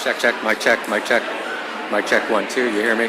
Check, check, mic check, mic check. Mic check, 1, 2, you hear me?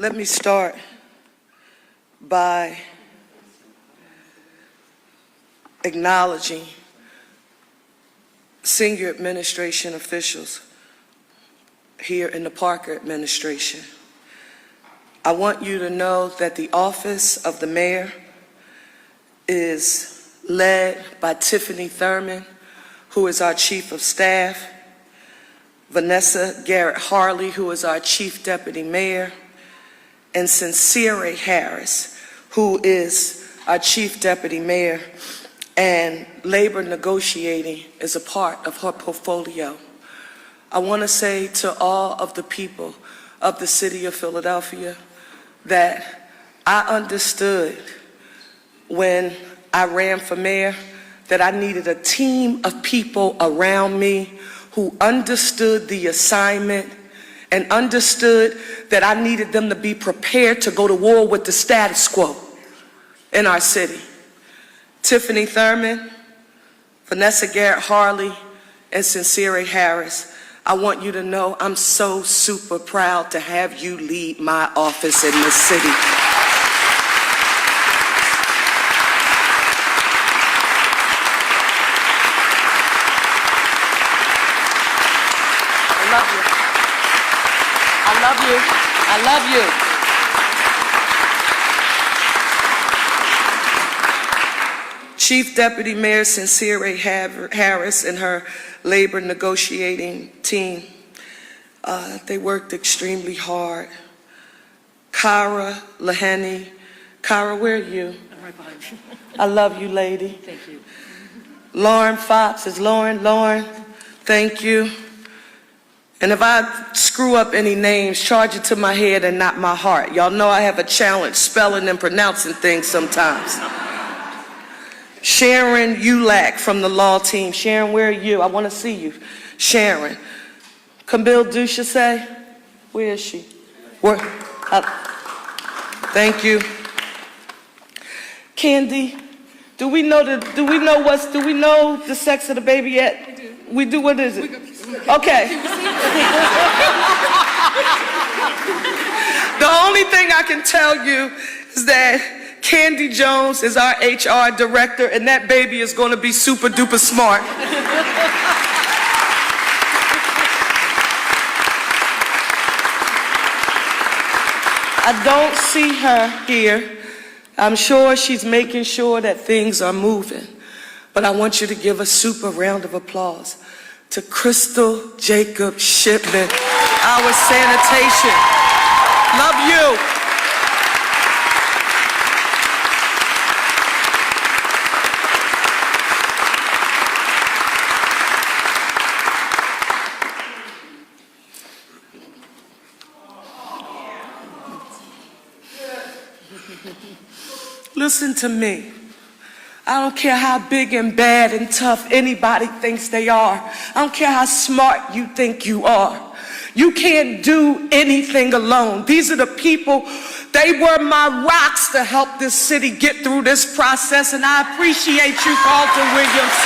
Let me start by acknowledging senior administration officials here in the Parker administration. I want you to know that the office of the mayor is led by Tiffany Thurman, who is our chief of staff, Vanessa Garrett Harley, who is our chief deputy mayor, and Sincere Harris, who is our chief deputy mayor, and labor negotiating is a part of her portfolio. I want to say to all of the people of the city of Philadelphia that I understood when I ran for mayor that I needed a team of people around me who understood the assignment and understood that I needed them to be prepared to go to war with the status quo in our city. Tiffany Thurman, Vanessa Garrett Harley, and Sincere Harris, I want you to know I'm so super proud to have you lead my office in this city. I love you. I love you. I love you. Chief Deputy Mayor Sincere Harris and her labor negotiating team, they worked extremely hard. Kara Laheny. Kara, where are you? I'm right behind you. I love you, lady. Thank you. Lauren Fox is Lauren. Lauren, thank you. And if I screw up any names, charge it to my head and not my heart. Y'all know I have a challenge spelling and pronouncing things sometimes. Sharon Ulak from the law team. Sharon, where are you? I want to see you. Sharon. Camille Duchesset, where is she? Where? Thank you. Candy, do we know the sex of the baby yet? We do. We do. What is it? Okay. The only thing I can tell you is that Candy Jones is our HR director, and that baby is going to be super duper smart. I don't see her here. I'm sure she's making sure that things are moving. But I want you to give a super round of applause to Crystal Jacob Shipman, our sanitation. Love you. Listen to me. I don't care how big and bad and tough anybody thinks they are. I don't care how smart you think you are. You can't do anything alone. These are the people, they were my rocks to help this city get through this process, and I appreciate you, Carlton Williams.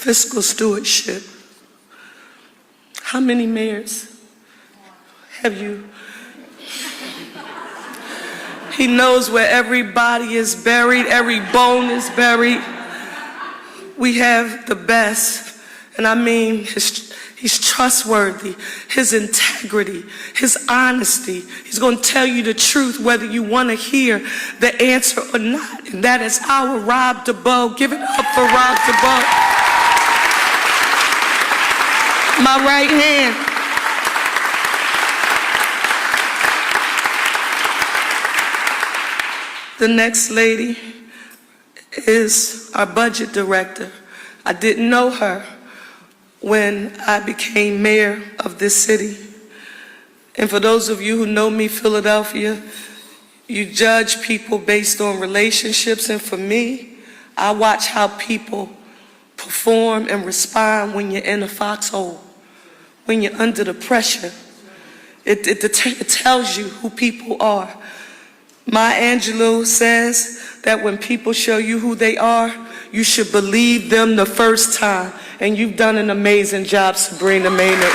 Fiscal stewardship. How many mayors have you? He knows where everybody is buried, every bone is buried. We have the best, and I mean he's trustworthy, his integrity, his honesty. He's going to tell you the truth whether you want to hear the answer or not, and that is our Rob DeBoe. Give it up for Rob DeBoe. My right hand. The next lady is our budget director. I didn't know her when I became mayor of this city. And for those of you who know me, Philadelphia, you judge people based on relationships, and for me, I watch how people perform and respond when you're in a foxhole, when you're under the pressure. It tells you who people are. Maya Angelou says that when people show you who they are, you should believe them the first time. And you've done an amazing job, Sabrina Maynard.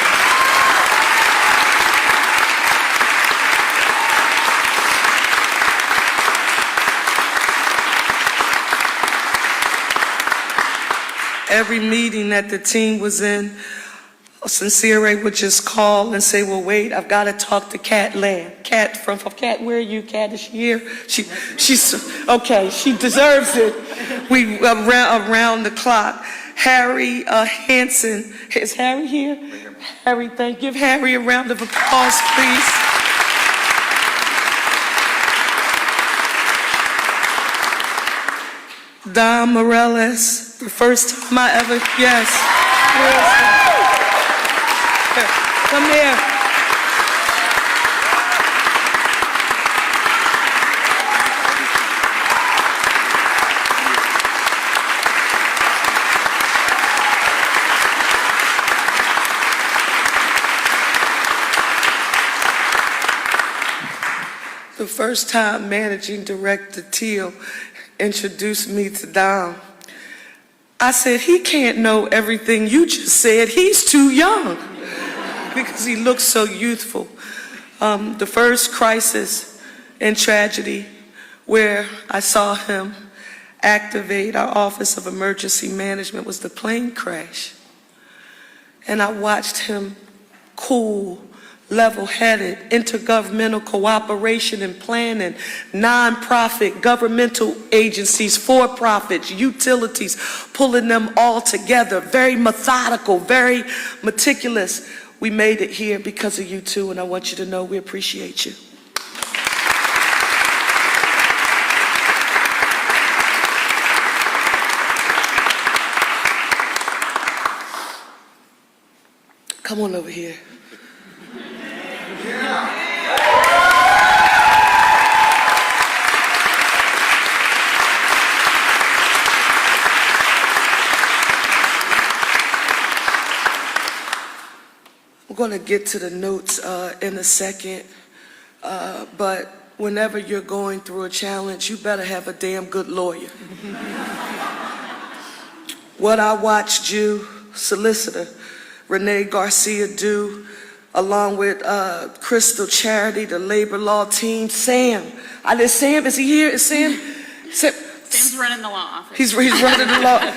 Every meeting that the team was in, Sincere would just call and say, well, wait, I've got to talk to Cat Lamb. Cat, Cat, where are you, Cat? Is she here? She's okay, she deserves it. We around the clock. Harry Hansen, is Harry here? Harry, give Harry a round of applause, please. Don Morales, the first time I ever, yes. Come here. The first time Managing Director Teal introduced me to Don, I said, he can't know everything you just said. He's too young. Because he looks so youthful. The first crisis and tragedy where I saw him activate our Office of Emergency Management was the plane crash. And I watched him cool, level-headed, intergovernmental cooperation and planning, nonprofit, governmental agencies, for-profits, utilities, pulling them all together, very methodical, very meticulous. We made it here because of you too, and I want you to know we appreciate you. Come on over here. We're going to get to the notes in a second, but whenever you're going through a challenge, you better have a damn good lawyer. What I watched you, Solicitor Renee Garcia, do, along with Crystal Charity, the labor law team, Sam. Sam, is he here? Is Sam? Sam's running the law office. He's running the law.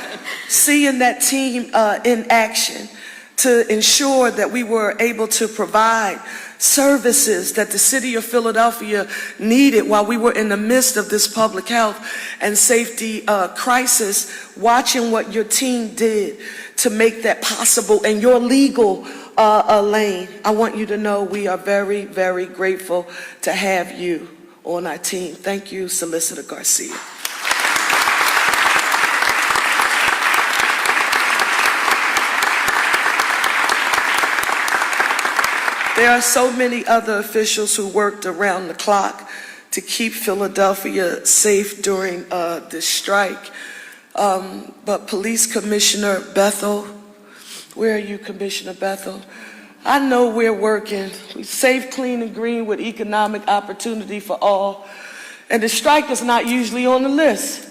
Seeing that team in action to ensure that we were able to provide services that the city of Philadelphia needed while we were in the midst of this public health and safety crisis, watching what your team did to make that possible in your legal lane. I want you to know we are very, very grateful to have you on our team. Thank you, Solicitor Garcia. There are so many other officials who worked around the clock to keep Philadelphia safe during this strike. But Police Commissioner Bethel, where are you, Commissioner Bethel? I know we're working. We safe, clean, and green with economic opportunity for all. And the strike is not usually on the list.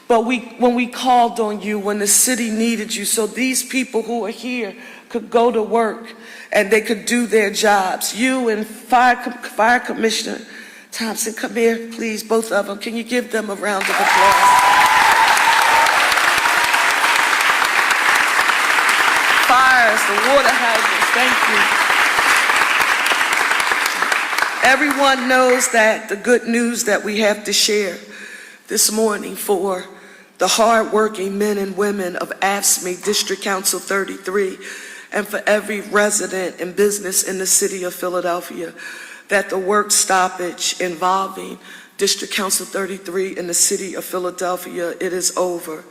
But when we called on you, when the city needed you, so these people who are here could go to work and they could do their jobs. You and Fire Commissioner Thompson, come here, please, both of them. Can you give them a round of applause? Fires, the water hydrants, thank you. Everyone knows that the good news that we have to share this morning for the hardworking men and women of AFSCME District Council 33, and for every resident and business in the city of Philadelphia, that the work stoppage involving District Council 33 in the city of Philadelphia, it is over.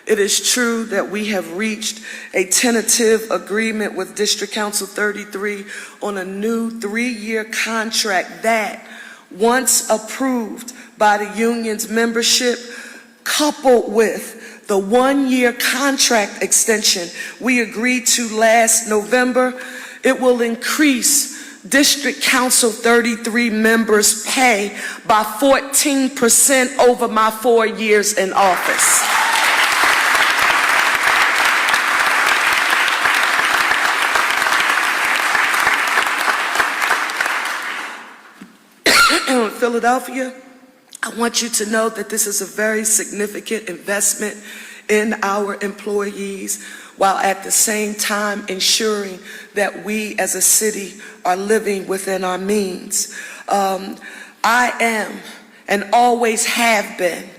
It is true that we have reached a tentative agreement with District Council 33 on a new 3-year contract that, once approved by the union's membership, coupled with the 1-year contract extension we agreed to last November, it will increase District Council 33 members' pay by 14% over my 4 years in office. In Philadelphia, I want you to know that this is a very significant investment in our employees, while at the same time ensuring that we as a city are living within our means. I am and always have been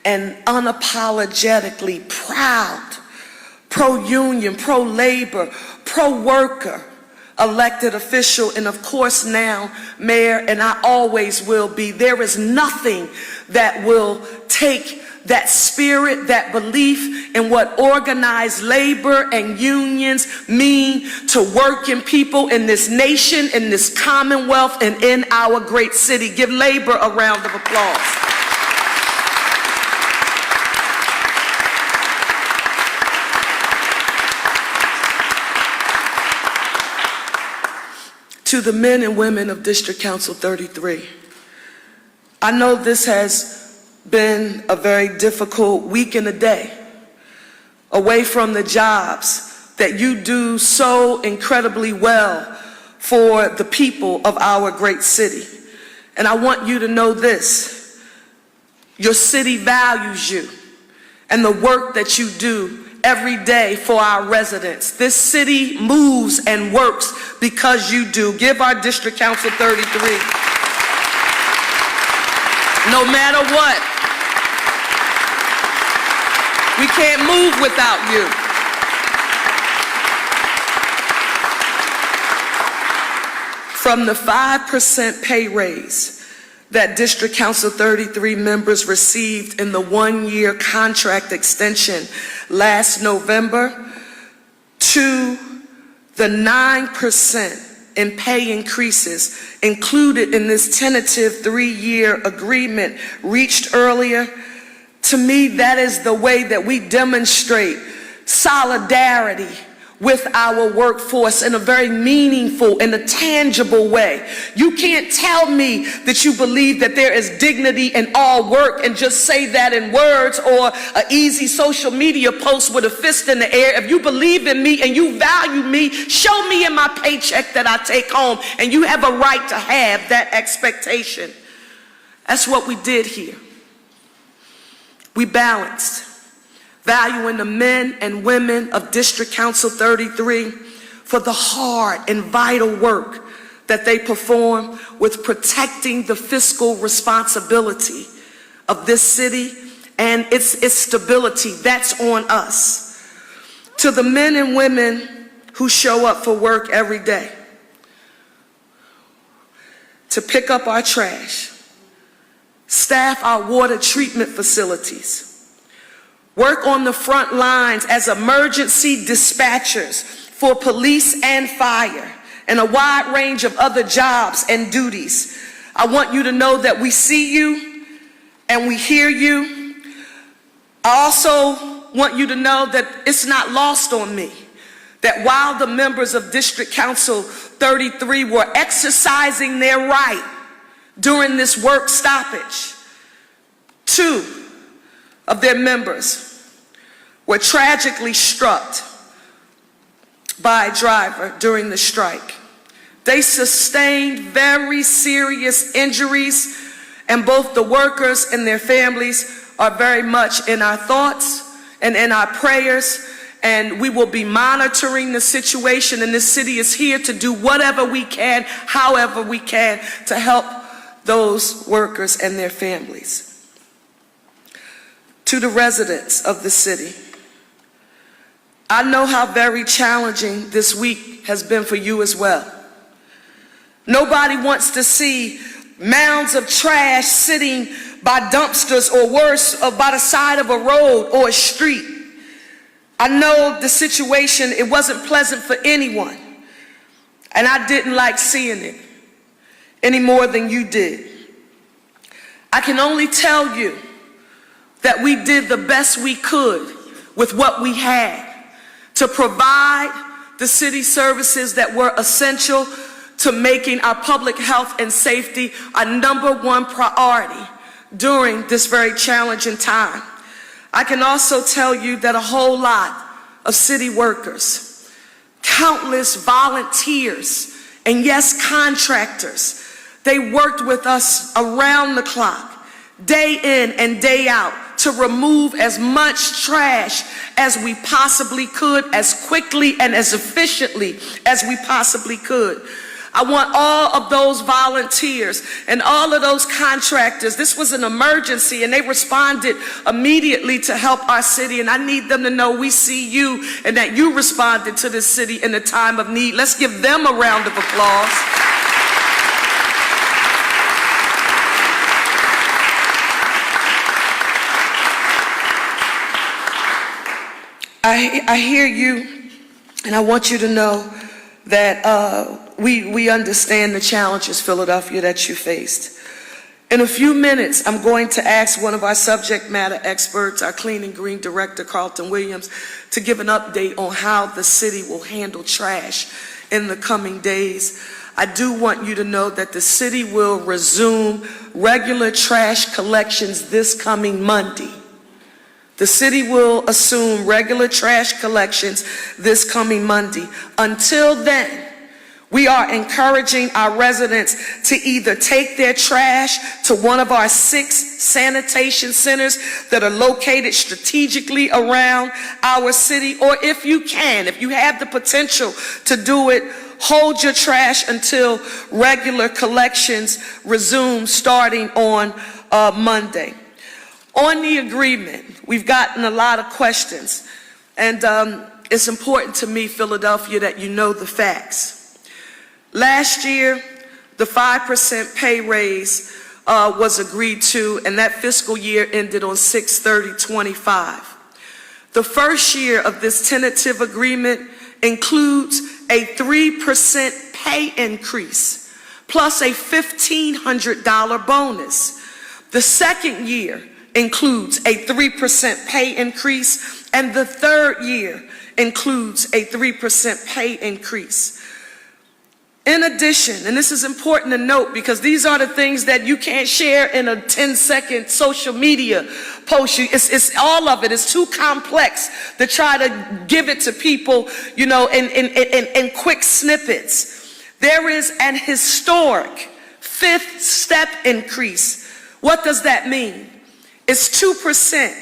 an unapologetically proud pro-union, pro-labor, pro-worker elected official, and of course now mayor, and I always will be. There is nothing that will take that spirit, that belief in what organized labor and unions mean to working people in this nation, in this commonwealth, and in our great city. Give labor a round of applause. To the men and women of District Council 33, I know this has been a very difficult week and a day away from the jobs that you do so incredibly well for the people of our great city. And I want you to know this: your city values you and the work that you do every day for our residents. This city moves and works because you do. Give our District Council 33. No matter what, we can't move without you. From the 5% pay raise that District Council 33 members received in the one-year contract extension last November, to the 9% in pay increases included in this tentative 3-year agreement reached earlier, to me, that is the way that we demonstrate solidarity with our workforce in a very meaningful and a tangible way. You can't tell me that you believe that there is dignity in all work and just say that in words or an easy social media post with a fist in the air. If you believe in me and you value me, show me in my paycheck that I take home, and you have a right to have that expectation. That's what we did here. We balanced valuing the men and women of District Council 33 for the hard and vital work that they perform with protecting the fiscal responsibility of this city and its stability. That's on us. To the men and women who show up for work every day, to pick up our trash, staff our water treatment facilities, work on the front lines as emergency dispatchers for police and fire, and a wide range of other jobs and duties. I want you to know that we see you and we hear you. I also want you to know that it's not lost on me that while the members of District Council 33 were exercising their right during this work stoppage, 2 of their members were tragically struck by a driver during the strike. They sustained very serious injuries, and both the workers and their families are very much in our thoughts and in our prayers, and we will be monitoring the situation, and this city is here to do whatever we can, however we can, to help those workers and their families. To the residents of the city, I know how very challenging this week has been for you as well. Nobody wants to see mounds of trash sitting by dumpsters, or worse, or by the side of a road or a street. I know the situation, it wasn't pleasant for anyone, and I didn't like seeing it any more than you did. I can only tell you that we did the best we could with what we had to provide the city services that were essential to making our public health and safety a #1 priority during this very challenging time. I can also tell you that a whole lot of city workers, countless volunteers, and yes, contractors, they worked with us around the clock, day in and day out, to remove as much trash as we possibly could, as quickly and as efficiently as we possibly could. I want all of those volunteers and all of those contractors. This was an emergency and they responded immediately to help our city, and I need them to know we see you and that you responded to this city in a time of need. Let's give them a round of applause. I hear you, and I want you to know that we understand the challenges, Philadelphia, that you faced. In a few minutes, I'm going to ask one of our subject matter experts, our Clean and Green Director, Carlton Williams, to give an update on how the city will handle trash in the coming days. I do want you to know that the city will resume regular trash collections this coming Monday. The city will assume regular trash collections this coming Monday. Until then, we are encouraging our residents to either take their trash to one of our 6 sanitation centers that are located strategically around our city, or if you can, if you have the potential to do it, hold your trash until regular collections resume starting on Monday. On the agreement, we've gotten a lot of questions, and it's important to me, Philadelphia, that you know the facts. Last year, the 5% pay raise was agreed to, and that fiscal year ended on 6/30/25. The first year of this tentative agreement includes a 3% pay increase, plus a $1,500 bonus. The second year includes a 3% pay increase, and the third year includes a 3% pay increase. In addition, and this is important to note because these are the things that you can't share in a 10-second social media post. It's all of it. It's too complex to try to give it to people, you know, in quick snippets. There is an historic 5th step increase. What does that mean? It's 2%.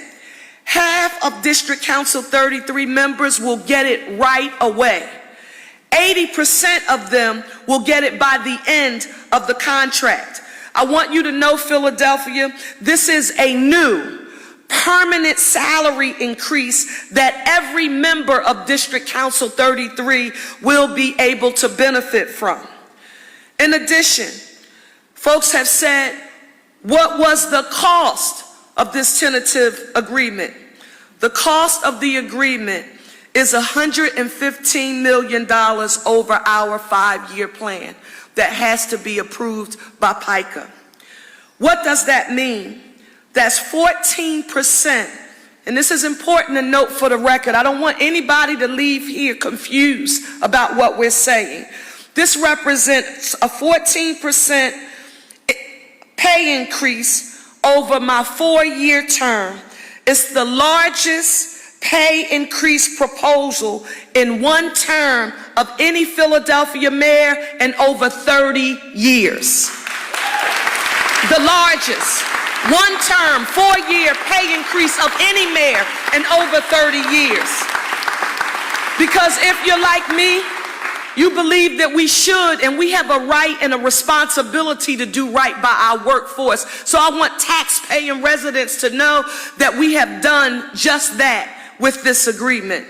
Half of District Council 33 members will get it right away. 80% of them will get it by the end of the contract. I want you to know, Philadelphia, this is a new permanent salary increase that every member of District Council 33 will be able to benefit from. In addition, folks have said, what was the cost of this tentative agreement? The cost of the agreement is $115 million over our 5-year plan that has to be approved by PICA. What does that mean? That's 14%. And this is important to note for the record. I don't want anybody to leave here confused about what we're saying. This represents a 14% pay increase over my 4-year term. It's the largest pay increase proposal in one term of any Philadelphia mayor in over 30 years. The largest one-term, 4-year pay increase of any mayor in over 30 years. Because if you're like me, you believe that we should and we have a right and a responsibility to do right by our workforce. So I want taxpaying residents to know that we have done just that with this agreement.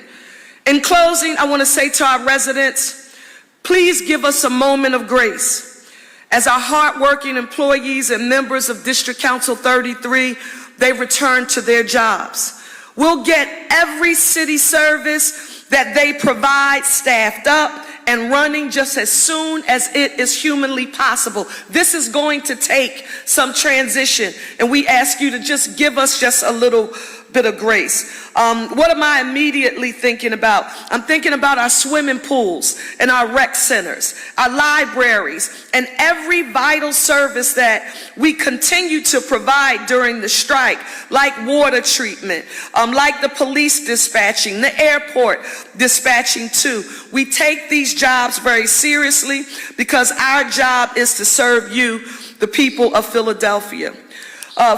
In closing, I want to say to our residents, please give us a moment of grace. As our hardworking employees and members of District Council 33, they return to their jobs. We'll get every city service that they provide staffed up and running just as soon as it is humanly possible. This is going to take some transition, and we ask you to just give us just a little bit of grace. What am I immediately thinking about? I'm thinking about our swimming pools and our rec centers, our libraries, and every vital service that we continue to provide during the strike, like water treatment, like the police dispatching, the airport dispatching too. We take these jobs very seriously because our job is to serve you, the people of Philadelphia.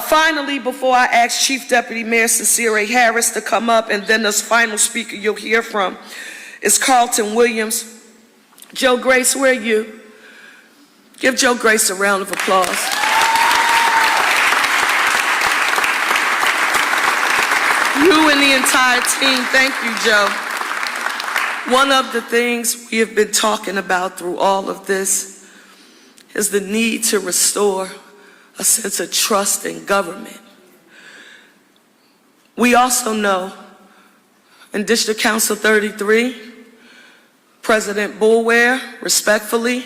Finally, before I ask Chief Deputy Mayor Sincere Harris to come up, and then this final speaker you'll hear from is Carlton Williams. Joe Grace, where are you? Give Joe Grace a round of applause. You and the entire team, thank you, Joe. One of the things we have been talking about through all of this is the need to restore a sense of trust in government. We also know in District Council 33, President Boulware, respectfully,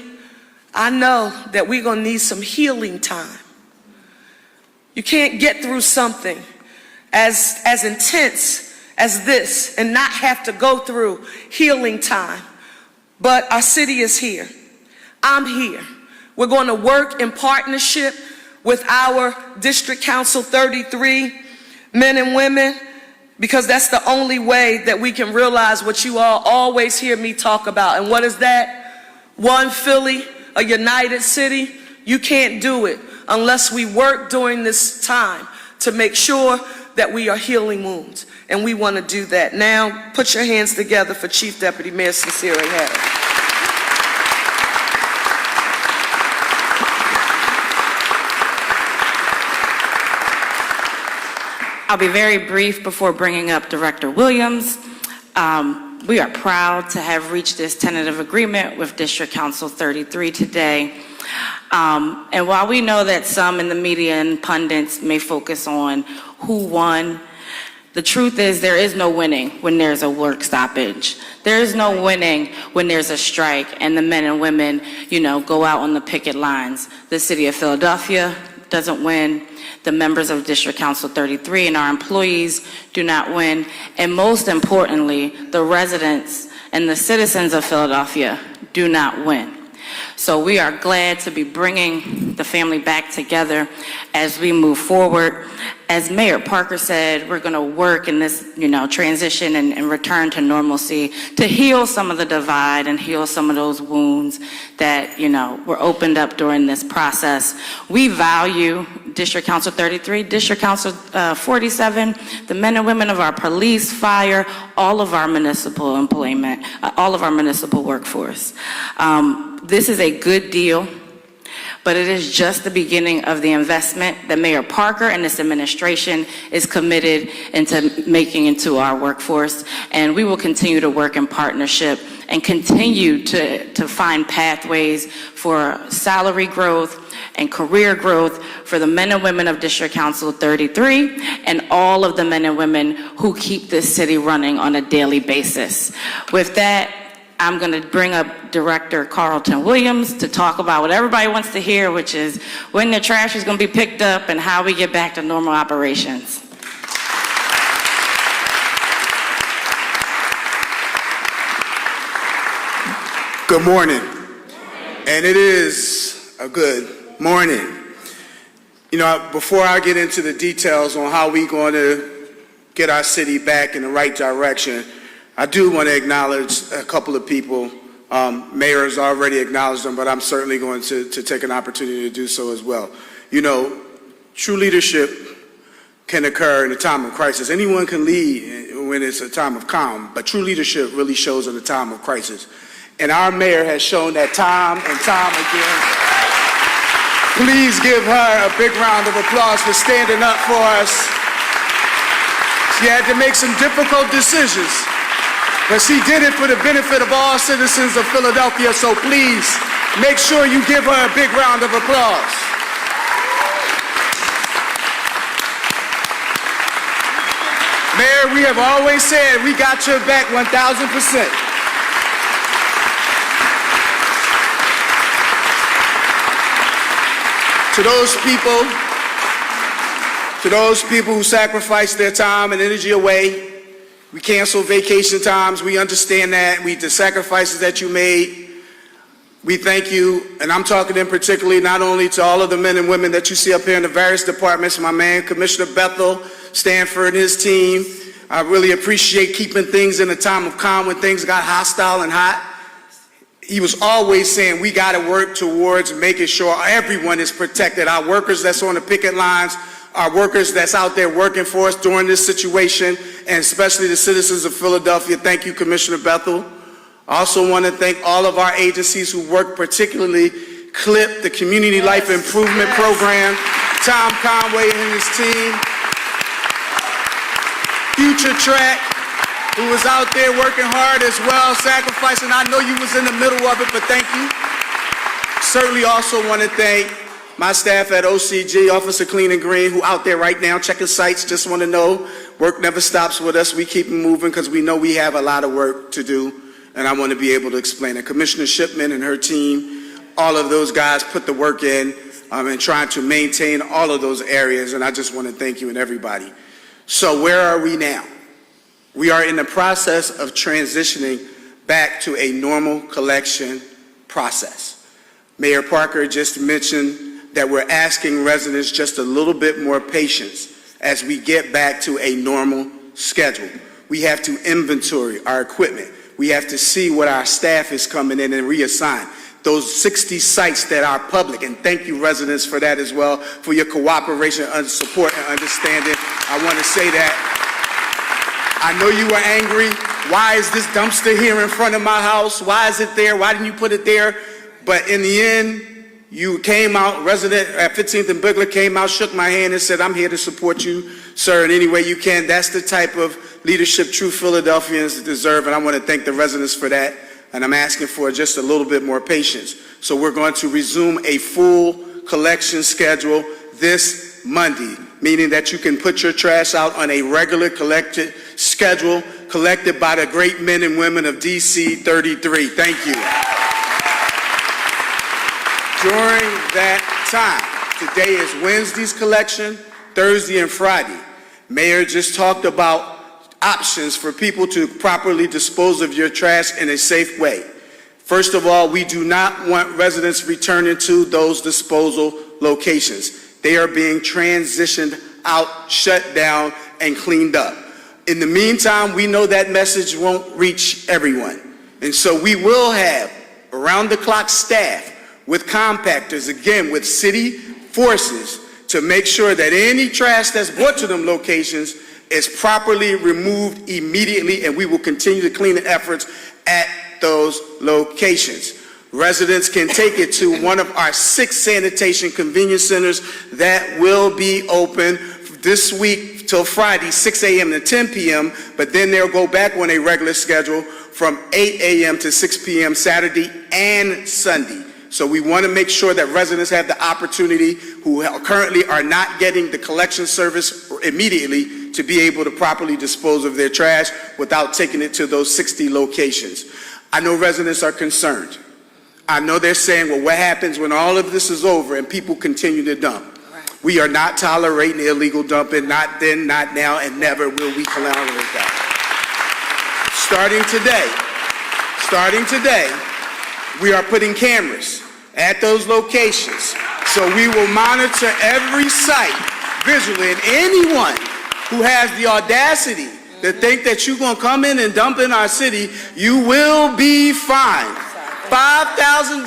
I know that we're gonna need some healing time. You can't get through something as intense as this and not have to go through healing time. But our city is here. I'm here. We're going to work in partnership with our District Council 33 men and women, because that's the only way that we can realize what you all always hear me talk about. And what is that? One Philly, a united city. You can't do it unless we work during this time to make sure that we are healing wounds. And we want to do that. Now, put your hands together for Chief Deputy Mayor Sincere Harris. I'll be very brief before bringing up Director Williams. We are proud to have reached this tentative agreement with District Council 33 today. And while we know that some in the media and pundits may focus on who won, the truth is there is no winning when there's a work stoppage. There is no winning when there's a strike and the men and women, go out on the picket lines. The city of Philadelphia doesn't win. The members of District Council 33 and our employees do not win. And most importantly, the residents and the citizens of Philadelphia do not win. So we are glad to be bringing the family back together as we move forward. As Mayor Parker said, we're going to work in this, transition and return to normalcy to heal some of the divide and heal some of those wounds that, were opened up during this process. We value District Council 33, District Council 47, the men and women of our police, fire, all of our municipal employment, all of our municipal workforce. This is a good deal, but it is just the beginning of the investment that Mayor Parker and this administration is committed into making into our workforce. And we will continue to work in partnership and continue to find pathways for salary growth and career growth for the men and women of District Council 33 and all of the men and women who keep this city running on a daily basis. With that, I'm going to bring up Director Carlton Williams to talk about what everybody wants to hear, which is when the trash is going to be picked up and how we get back to normal operations. Good morning. And it is a good morning. Before I get into the details on how we're going to get our city back in the right direction, I do want to acknowledge a couple of people. Mayor has already acknowledged them, but I'm certainly going to take an opportunity to do so as well. True leadership can occur in a time of crisis. Anyone can lead when it's a time of calm, but true leadership really shows in a time of crisis. And our mayor has shown that time and time again. Please give her a big round of applause for standing up for us. She had to make some difficult decisions, but she did it for the benefit of all citizens of Philadelphia, so please make sure you give her a big round of applause. Mayor, we have always said we got your back 1,000%. To those people To those people who sacrifice their time and energy away, we cancel vacation times, we understand that, the sacrifices that you made, we thank you, and I'm talking in particularly not only to all of the men and women that you see up here in the various departments, my man, Commissioner Bethel, Stanford, and his team. I really appreciate keeping things in a time of calm when things got hostile and hot. He was always saying we got to work towards making sure everyone is protected. Our workers that's on the picket lines, our workers that's out there working for us during this situation, and especially the citizens of Philadelphia. Thank you, Commissioner Bethel. I also want to thank all of our agencies who work, particularly CLIP, the Community Life Improvement Program, Tom Conway and his team, Future Track, who was out there working hard as well, sacrificing. I know you was in the middle of it, but thank you. Certainly also want to thank my staff at OCG, Officer Clean and Green, who out there right now checking sites. Just want to know, work never stops with us. We keep moving because we know we have a lot of work to do, and I want to be able to explain it. Commissioner Shipman and her team, all of those guys put the work in and trying to maintain all of those areas, and I just want to thank you and everybody. So where are we now? We are in the process of transitioning back to a normal collection process. Mayor Parker just mentioned that we're asking residents just a little bit more patience as we get back to a normal schedule. We have to inventory our equipment. We have to see what our staff is coming in and reassign. Those 60 sites that are public, and thank you residents for that as well, for your cooperation and support and understanding. I want to say that. I know you were angry. Why is this dumpster here in front of my house? Why is it there? Why didn't you put it there? But in the end, you came out, resident at 15th and Bigler came out, shook my hand and said, I'm here to support you, sir, in any way you can. That's the type of leadership true Philadelphians deserve, and I want to thank the residents for that. And I'm asking for just a little bit more patience. So we're going to resume a full collection schedule this Monday, meaning that you can put your trash out on a regular collected schedule, collected by the great men and women of DC 33. Thank you. During that time, today is Wednesday's collection, Thursday and Friday. Mayor just talked about options for people to properly dispose of your trash in a safe way. First of all, we do not want residents returning to those disposal locations. They are being transitioned out, shut down, and cleaned up. In the meantime, we know that message won't reach everyone. And so we will have around-the-clock staff with compactors, again, with city forces to make sure that any trash that's brought to them locations is properly removed immediately, and we will continue the cleaning efforts at those locations. Residents can take it to one of our 6 sanitation convenience centers that will be open this week till Friday, 6 a.m. to 10 p.m., but then they'll go back on a regular schedule from 8 a.m. to 6 p.m. Saturday and Sunday. So we want to make sure that residents have the opportunity who currently are not getting the collection service immediately to be able to properly dispose of their trash without taking it to those 60 locations. I know residents are concerned. I know they're saying, well, what happens when all of this is over and people continue to dump? Right. We are not tolerating illegal dumping, not then, not now, and never will we tolerate that. Starting today, we are putting cameras at those locations. So we will monitor every site visually, and anyone who has the audacity to think that you're going to come in and dump in our city, you will be fined. $5,000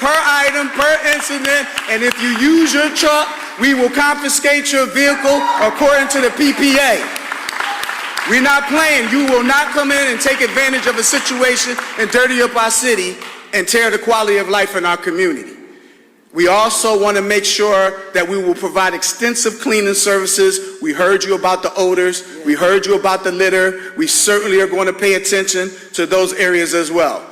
per item, per incident, and if you use your truck, we will confiscate your vehicle according to the PPA. We're not playing. You will not come in and take advantage of a situation and dirty up our city and tear the quality of life in our community. We also want to make sure that we will provide extensive cleaning services. We heard you about the odors. We heard you about the litter. We certainly are going to pay attention to those areas as well.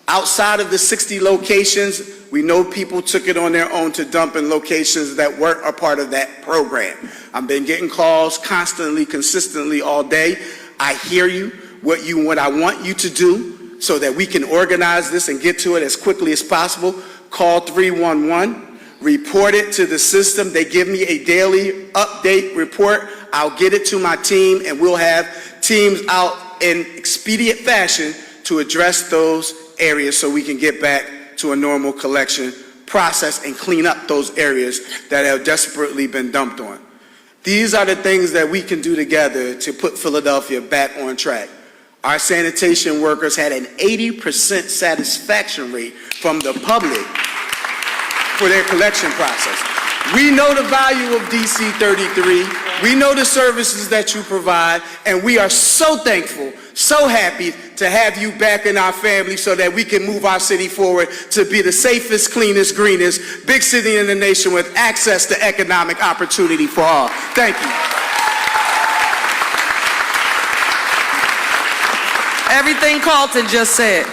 Outside of the 60 locations, we know people took it on their own to dump in locations that weren't a part of that program. I've been getting calls constantly, consistently all day. I hear you, what I want you to do so that we can organize this and get to it as quickly as possible. Call 311. report it to the system. They give me a daily update report. I'll get it to my team, and we'll have teams out in expedient fashion to address those areas so we can get back to a normal collection process and clean up those areas that have desperately been dumped on. These are the things that we can do together to put Philadelphia back on track. Our sanitation workers had an 80% satisfaction rate from the public for their collection process. We know the value of DC 33. We know the services that you provide, and we are so thankful, so happy to have you back in our family so that we can move our city forward to be the safest, cleanest, greenest, big city in the nation with access to economic opportunity for all. Thank you. Everything Carlton just said.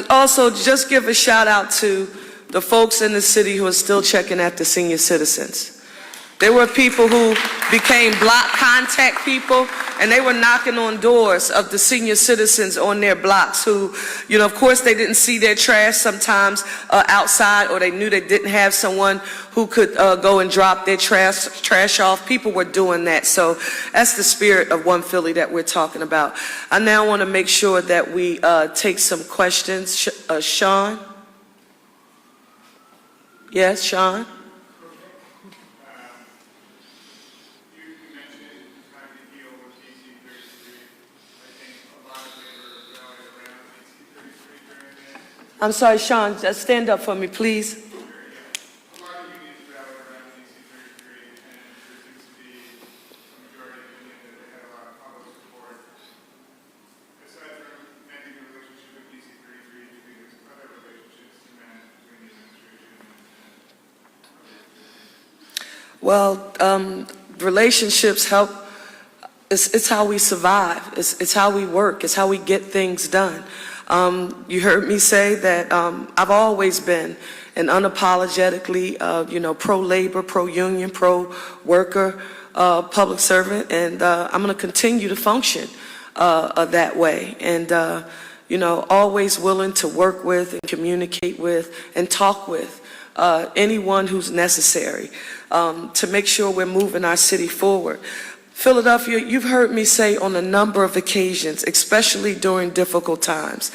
Also, just give a shout out to the folks in the city who are still checking at the senior citizens. There were people who became block contact people, and they were knocking on doors of the senior citizens on their blocks who, you know, of course they didn't see their trash sometimes outside, or they knew they didn't have someone who could go and drop their trash off. People were doing that. So that's the spirit of One Philly that we're talking about. I now want to make sure that we take some questions. Sean? Yes, Sean? I'm sorry, Sean, just stand up for me, please. A lot of unions rally around DC 33, and there seems to be a majority opinion that they had a lot of public support. Aside from mending the relationship with DC 33, do you think there's other relationships to mend between the administration and Well, relationships help. It's how we survive. It's how we work. It's how we get things done. You heard me say that I've always been an unapologetically, pro-labor, pro-union, pro-worker, public servant, and I'm going to continue to function that way. And, always willing to work with and communicate with and talk with anyone who's necessary to make sure we're moving our city forward. Philadelphia, you've heard me say on a number of occasions, especially during difficult times,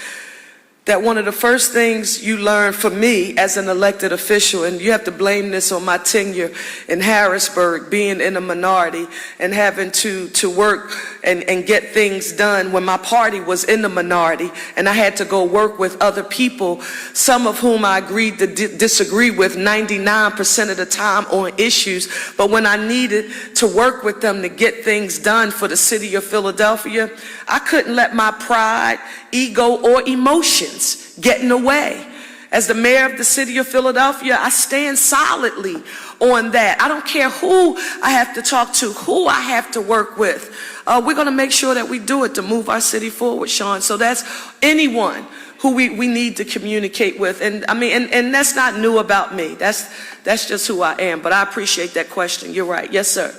that one of the first things you learn from me as an elected official, and you have to blame this on my tenure in Harrisburg, being in a minority and having to work and get things done when my party was in the minority, and I had to go work with other people, some of whom I agreed to disagree with 99% of the time on issues, but when I needed to work with them to get things done for the city of Philadelphia, I couldn't let my pride, ego, or emotions get in the way. As the mayor of the city of Philadelphia, I stand solidly on that. I don't care who I have to talk to, who I have to work with. We're going to make sure that we do it to move our city forward, Sean. So that's anyone who we need to communicate with. And I mean, and that's not new about me. That's just who I am. But I appreciate that question. You're right. Yes, sir.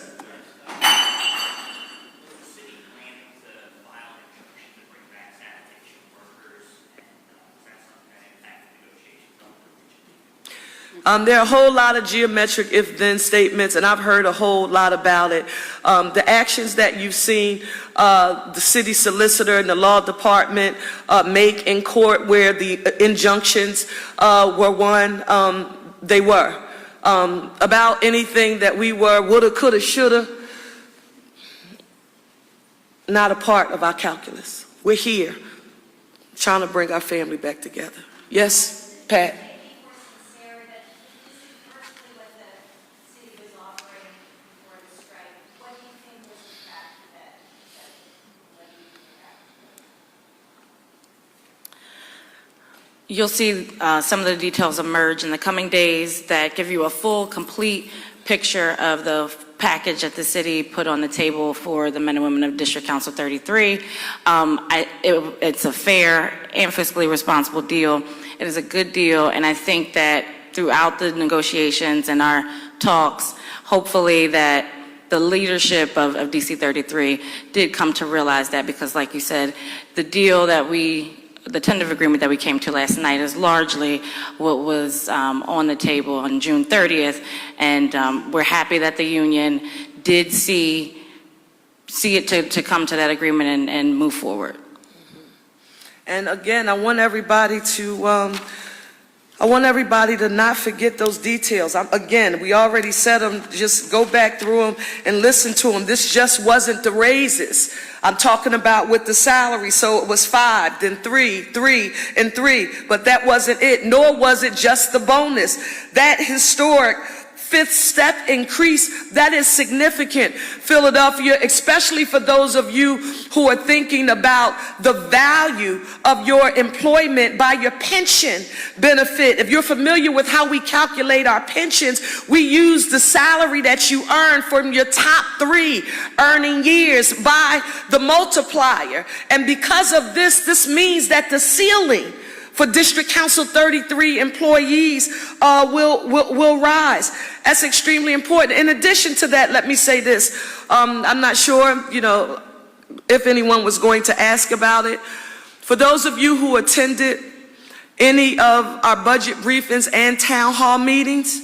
There are a whole lot of geometric if-then statements, and I've heard a whole lot about it. The actions that you've seen the city solicitor and the law department make in court where the injunctions were won, they were. About anything that we were woulda, coulda, shoulda, not a part of our calculus. We're here trying to bring our family back together. Yes, Pat? You'll see some of the details emerge in the coming days that give you a full, complete picture of the package that the city put on the table for the men and women of District Council 33. It's a fair and fiscally responsible deal. It is a good deal, and I think that throughout the negotiations and our talks, hopefully that the leadership of DC 33 did come to realize that, because like you said, the deal that we the tentative agreement that we came to last night is largely what was on the table on June 30th, and we're happy that the union did see it to come to that agreement and move forward. And again, I want everybody to not forget those details. Again, we already said them. Just go back through them and listen to them. This just wasn't the raises. I'm talking about with the salary. So it was 5, then 3, 3, and 3. But that wasn't it, nor was it just the bonus. That historic fifth step increase, that is significant, Philadelphia, especially for those of you who are thinking about the value of your employment by your pension benefit. If you're familiar with how we calculate our pensions, we use the salary that you earn from your top 3 earning years by the multiplier. And because of this means that the ceiling for District Council 33 employees will rise. That's extremely important. In addition to that, let me say this. I'm not sure, if anyone was going to ask about it. For those of you who attended any of our budget briefings and town hall meetings,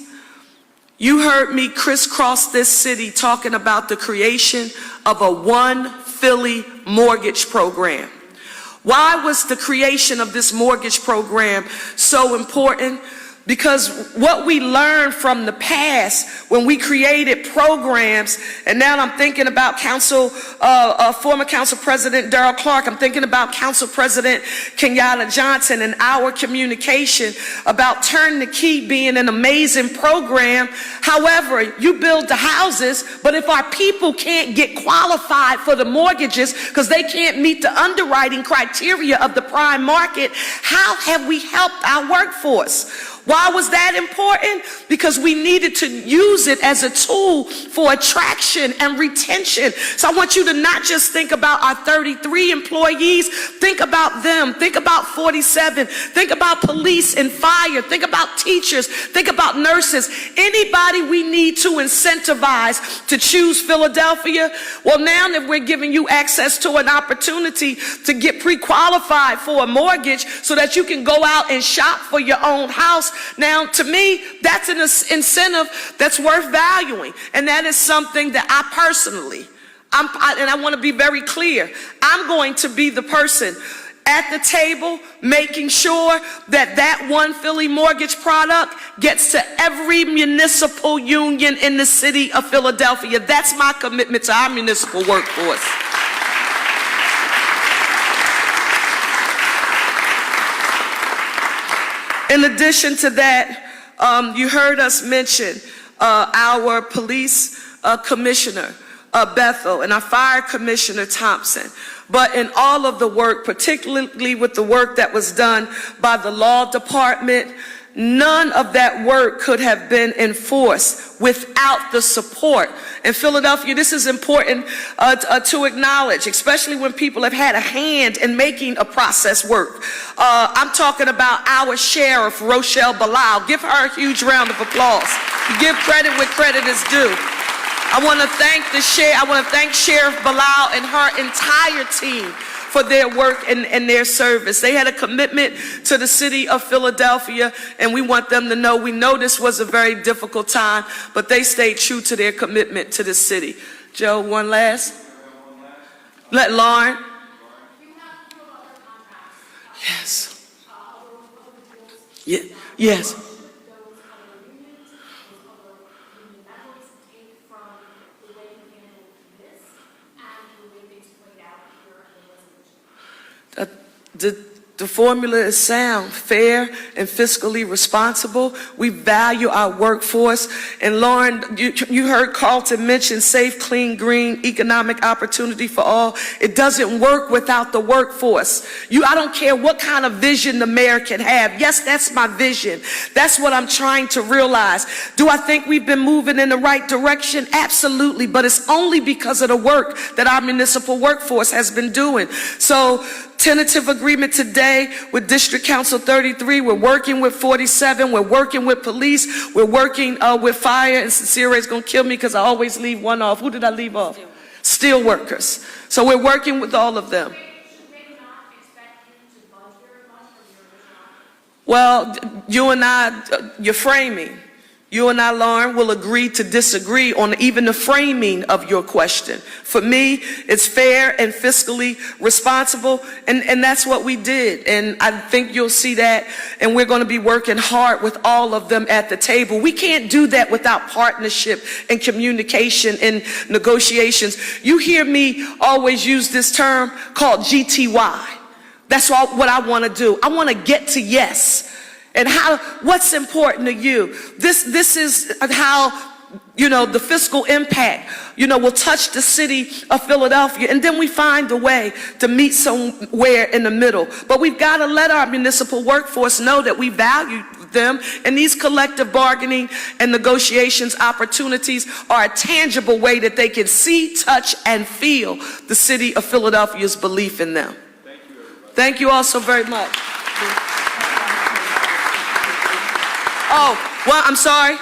you heard me crisscross this city talking about the creation of a One Philly mortgage program. Why was the creation of this mortgage program so important? Because what we learned from the past when we created programs, and now I'm thinking about former Council President Darrell Clark, I'm thinking about Council President Kenyatta Johnson, and our communication about Turn the Key being an amazing program. However, you build the houses, but if our people can't get qualified for the mortgages because they can't meet the underwriting criteria of the prime market, how have we helped our workforce? Why was that important? Because we needed to use it as a tool for attraction and retention. So I want you to not just think about our 33 employees, think about them, think about 47, think about police and fire, think about teachers, think about nurses, anybody we need to incentivize to choose Philadelphia. Well, now that we're giving you access to an opportunity to get pre-qualified for a mortgage so that you can go out and shop for your own house, now, to me, that's an incentive that's worth valuing. And that is something that I personally, and I want to be very clear, I'm going to be the person at the table making sure that that One Philly mortgage product gets to every municipal union in the city of Philadelphia. That's my commitment to our municipal workforce. In addition to that, you heard us mention our police commissioner, Bethel, and our fire commissioner, Thompson. But in all of the work, particularly with the work that was done by the law department, none of that work could have been enforced without the support. In Philadelphia, this is important to acknowledge, especially when people have had a hand in making a process work. I'm talking about our sheriff, Rochelle Bilal. Give her a huge round of applause. Give credit where credit is due. I want to thank Sheriff Bilal and her entire team for their work and their service. They had a commitment to the city of Philadelphia, and we want them to know, we know this was a very difficult time, but they stayed true to their commitment to the city. Joe, one last? Let Lauren. Yes. Yes. The formula is sound, fair, and fiscally responsible. We value our workforce. And Lauren, you heard Carlton mention safe, clean, green, economic opportunity for all. It doesn't work without the workforce. I don't care what kind of vision the mayor can have. Yes, that's my vision. That's what I'm trying to realize. Do I think we've been moving in the right direction? Absolutely, but it's only because of the work that our municipal workforce has been doing. So, tentative agreement today with District Council 33. We're working with 47. We're working with police. We're working with fire. And Sincere is going to kill me because I always leave one off. Who did I leave off? Steel workers. So we're working with all of them. Should they not expect you to budget Well, you and I, your framing, you and I, Lauren, will agree to disagree on even the framing of your question. For me, it's fair and fiscally responsible, and that's what we did. And I think you'll see that, and we're going to be working hard with all of them at the table. We can't do that without partnership and communication and negotiations. You hear me always use this term called GTY. That's what I want to do. I want to get to yes. And what's important to you? This is how, the fiscal impact, will touch the city of Philadelphia. And then we find a way to meet somewhere in the middle. But we've got to let our municipal workforce know that we value them. And these collective bargaining and negotiations opportunities are a tangible way that they can see, touch, and feel the city of Philadelphia's belief in them. Thank you all so very much. Oh, well, I'm sorry.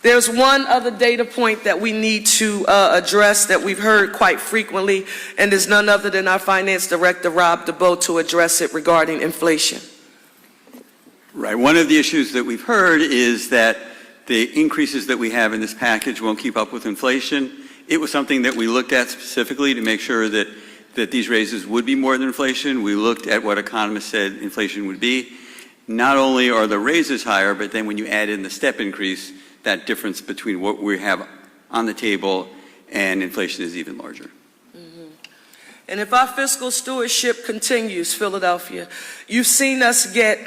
There's one other data point that we need to address that we've heard quite frequently, and there's none other than our Finance Director, Rob DeBoe, to address it regarding inflation. Right. One of the issues that we've heard is that the increases that we have in this package won't keep up with inflation. It was something that we looked at specifically to make sure that these raises would be more than inflation. We looked at what economists said inflation would be. Not only are the raises higher, but then when you add in the step increase, that difference between what we have on the table and inflation is even larger. And if our fiscal stewardship continues, Philadelphia, you've seen us get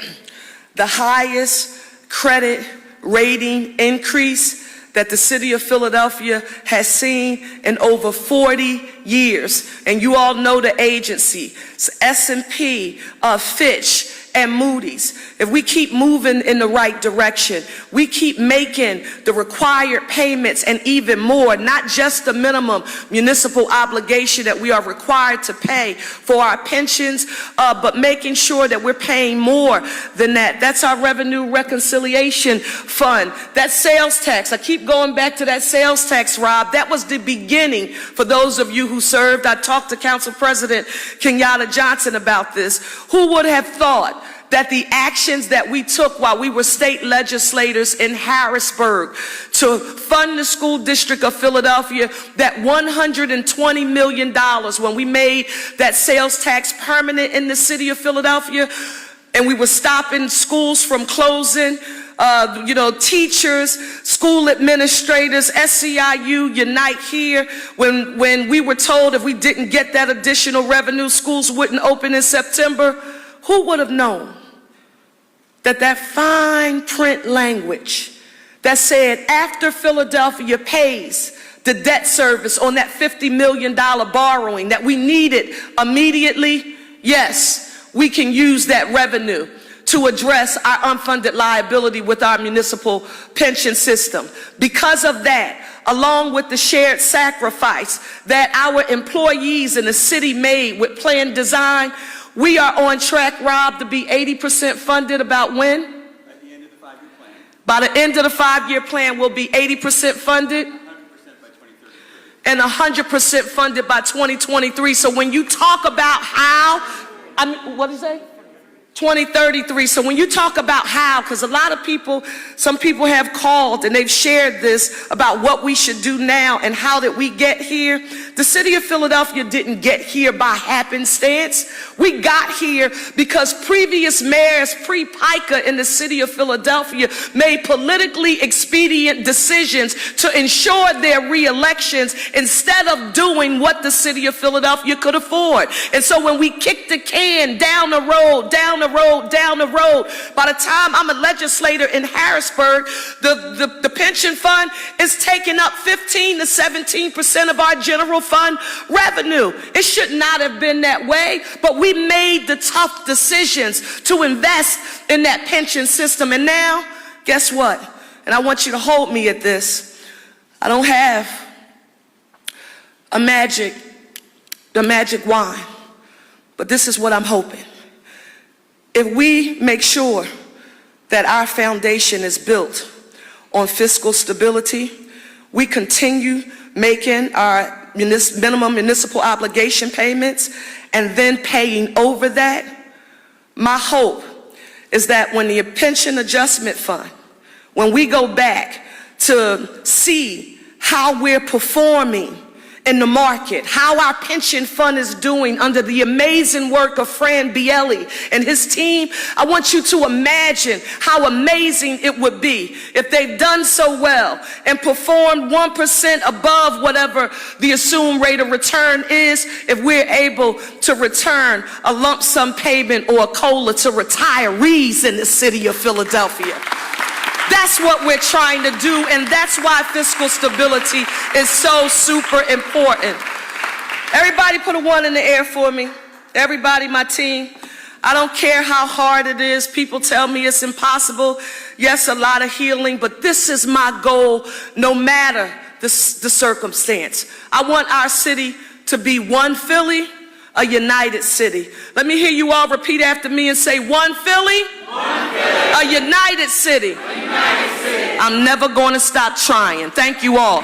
the highest credit rating increase that the city of Philadelphia has seen in over 40 years. And you all know the agency, S&P, Fitch, and Moody's. If we keep moving in the right direction, we keep making the required payments and even more, not just the minimum municipal obligation that we are required to pay for our pensions, but making sure that we're paying more than that. That's our revenue reconciliation fund. That sales tax, I keep going back to that sales tax, Rob. That was the beginning for those of you who served. I talked to Council President Kenyatta Johnson about this. Who would have thought that the actions that we took while we were state legislators in Harrisburg to fund the school district of Philadelphia, that $120 million, when we made that sales tax permanent in the city of Philadelphia, and we were stopping schools from closing, teachers, school administrators, SEIU, Unite Here, when we were told if we didn't get that additional revenue, schools wouldn't open in September. Who would have known that fine print language that said after Philadelphia pays the debt service on that $50 million borrowing that we needed immediately, yes, we can use that revenue to address our unfunded liability with our municipal pension system. Because of that, along with the shared sacrifice that our employees in the city made with plan design, we are on track, Rob, to be 80% funded about when? At the end of the 5-year plan. By the end of the 5-year plan, we'll be 80% funded. 100% by 2033. And 100% funded by 2023. So when you talk about how, what did you say? 2033. So when you talk about how, because a lot of people, some people have called and they've shared this about what we should do now and how did we get here. The city of Philadelphia didn't get here by happenstance. We got here because previous mayors pre-Pica in the city of Philadelphia made politically expedient decisions to ensure their re-elections instead of doing what the city of Philadelphia could afford. And so when we kick the can down the road, by the time I'm a legislator in Harrisburg, the pension fund is taking up 15 to 17% of our general fund revenue. It should not have been that way, but we made the tough decisions to invest in that pension system. And now, guess what? And I want you to hold me at this. I don't have the magic wand, but this is what I'm hoping. If we make sure that our foundation is built on fiscal stability, we continue making our minimum municipal obligation payments and then paying over that, my hope is that when the pension adjustment fund, when we go back to see how we're performing in the market, how our pension fund is doing under the amazing work of Fran Bielli and his team, I want you to imagine how amazing it would be if they've done so well and performed 1% above whatever the assumed rate of return is, if we're able to return a lump sum payment or a COLA to retirees in the city of Philadelphia. That's what we're trying to do, and that's why fiscal stability is so super important. Everybody put a 1 in the air for me. Everybody, my team. I don't care how hard it is. People tell me it's impossible. Yes, a lot of healing, but this is my goal no matter the circumstance. I want our city to be one Philly, a united city. Let me hear you all repeat after me and say, one Philly, a united city. A united city. I'm never going to stop trying. Thank you all.